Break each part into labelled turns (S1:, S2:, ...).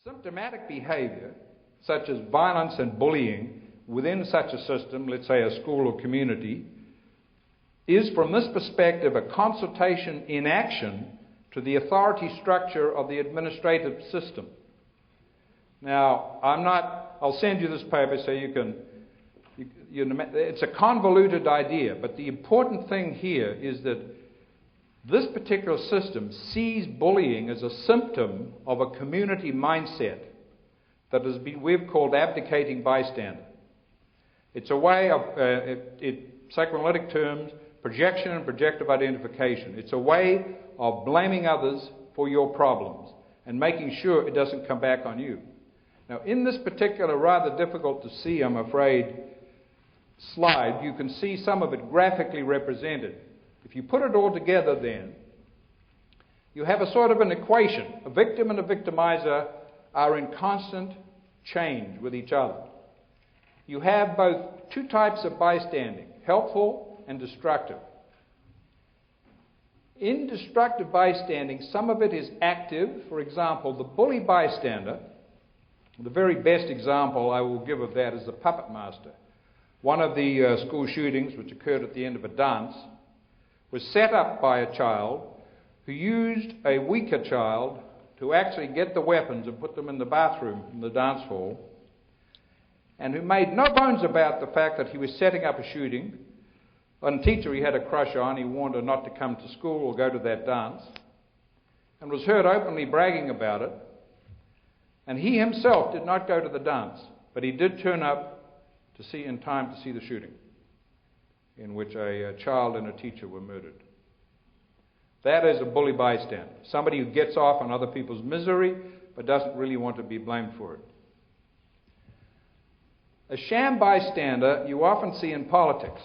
S1: Symptomatic behavior, such as violence and bullying within such a system, let's say a school or community, is from this perspective a consultation in action to the authority structure of the administrative system. Now, I'll send you this paper so you can, it's a convoluted idea, but the important thing here is that this particular system sees bullying as a symptom of a community mindset that we've called abdicating bystander. It's a way of, psychoanalytic terms, projection and projective identification. It's a way of blaming others for your problems and making sure it doesn't come back on you. Now, in this particular rather difficult to see, I'm afraid, slide, you can see some of it graphically represented. If you put it all together then, you have a sort of an equation. A victim and a victimizer are in constant change with each other. You have both two types of bystanding, helpful and destructive. In destructive bystanding, some of it is active. For example, the bully bystander, the very best example I will give of that is the puppet master. One of the school shootings, which occurred at the end of a dance, was set up by a child who used a weaker child to actually get the weapons and put them in the bathroom in the dance hall, and who made no bones about the fact that he was setting up a shooting. On a teacher he had a crush on, he warned her not to come to school or go to that dance, and was heard openly bragging about it. And he himself did not go to the dance, but he did turn up to see in time to see the shooting, in which a child and a teacher were murdered. That is a bully bystander, somebody who gets off on other people's misery but doesn't really want to be blamed for it. A sham bystander you often see in politics.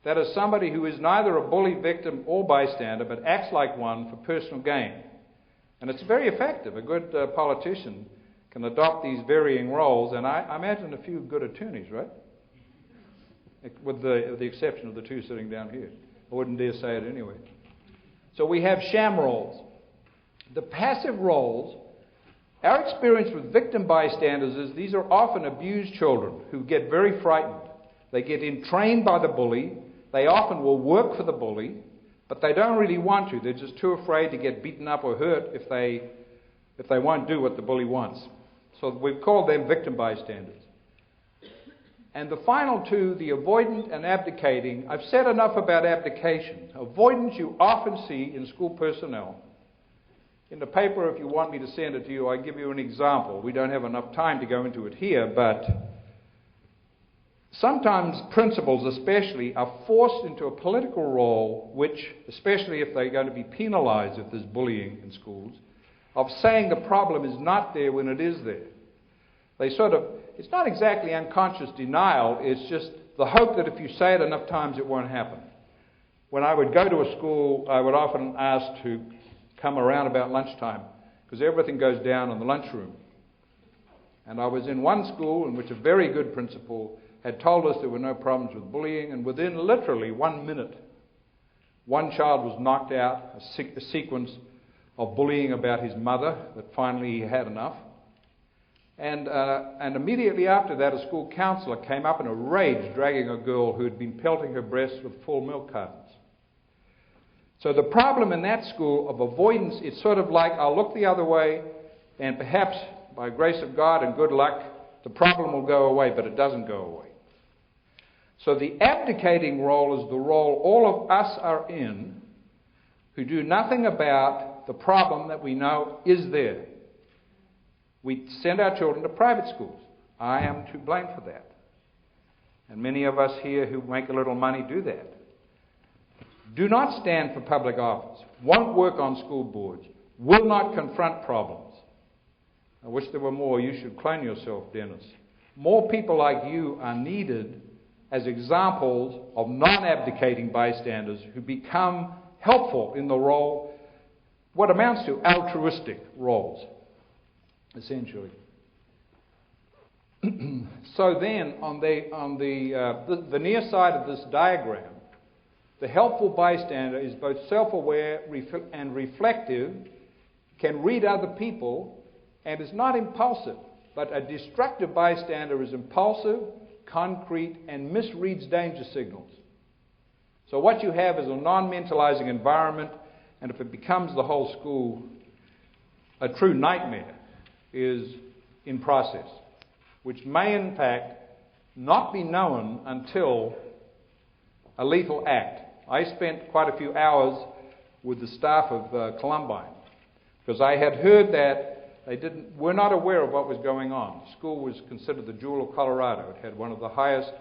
S1: That is somebody who is neither a bully victim or bystander but acts like one for personal gain. And it's very effective. A good politician can adopt these varying roles, and I imagine a few good attorneys, right? With the exception of the two sitting down here. I wouldn't dare say it anyway. So we have sham roles. The passive roles, our experience with victim bystanders is these are often abused children who get very frightened. They get entrained by the bully. They often will work for the bully, but they don't really want to. They're just too afraid to get beaten up or hurt if they won't do what the bully wants. So we've called them victim bystanders. And the final two, the avoidant and abdicating, I've said enough about abdication. Avoidance you often see in school personnel. In the paper, if you want me to send it to you, I give you an example. We don't have enough time to go into it here, but sometimes principals especially are forced into a political role which, especially if they're going to be penalized if there's bullying in schools, of saying the problem is not there when it is there. They it's not exactly unconscious denial, it's just the hope that if you say it enough times it won't happen. When I would go to a school, I would often ask to come around about lunchtime because everything goes down in the lunchroom. And I was in one school in which a very good principal had told us there were no problems with bullying, and within literally 1 minute, one child was knocked out, a sequence of bullying about his mother that finally he had enough. And immediately after that, a school counsellor came up in a rage, dragging a girl who had been pelting her breasts with full milk cartons. So the problem in that school of avoidance, it's sort of like I'll look the other way, and perhaps by grace of God and good luck, the problem will go away, but it doesn't go away. So the abdicating role is the role all of us are in who do nothing about the problem that we know is there. We send our children to private schools. I am to blame for that. And many of us here who make a little money do that. Do not stand for public office, won't work on school boards, will not confront problems. I wish there were more. You should clone yourself, Dennis. More people like you are needed as examples of non-abdicating bystanders who become helpful in the role, what amounts to altruistic roles, essentially. So then, on the near side of this diagram, the helpful bystander is both self-aware and reflective, can read other people, and is not impulsive, but a destructive bystander is impulsive, concrete, and misreads danger signals. So what you have is a non-mentalizing environment, and if it becomes the whole school, a true nightmare is in process, which may in fact not be known until a lethal act. I spent quite a few hours with the staff of Columbine because I had heard that they were not aware of what was going on. The school was considered the jewel of Colorado. It had one of the highest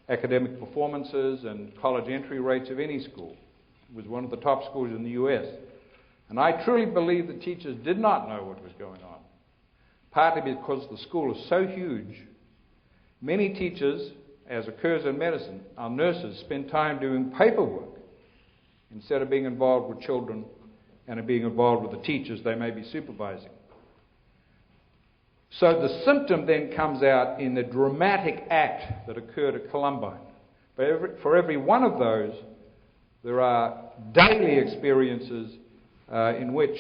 S1: academic performances and college entry rates of any school. It was one of the top schools in the U.S. And I truly believe the teachers did not know what was going on, partly because the school is so huge. Many teachers, as occurs in medicine, our nurses spend time doing paperwork instead of being involved with children and being involved with the teachers they may be supervising. So the symptom then comes out in the dramatic act that occurred at Columbine. For every one of those, there are daily experiences in which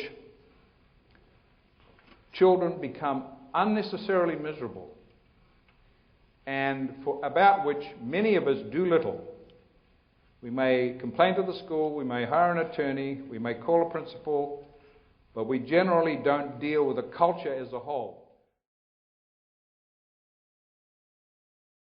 S1: children become unnecessarily miserable, and about which many of us do little. We may complain to the school, we may hire an attorney, we may call a principal, but we generally don't deal with the culture as a whole.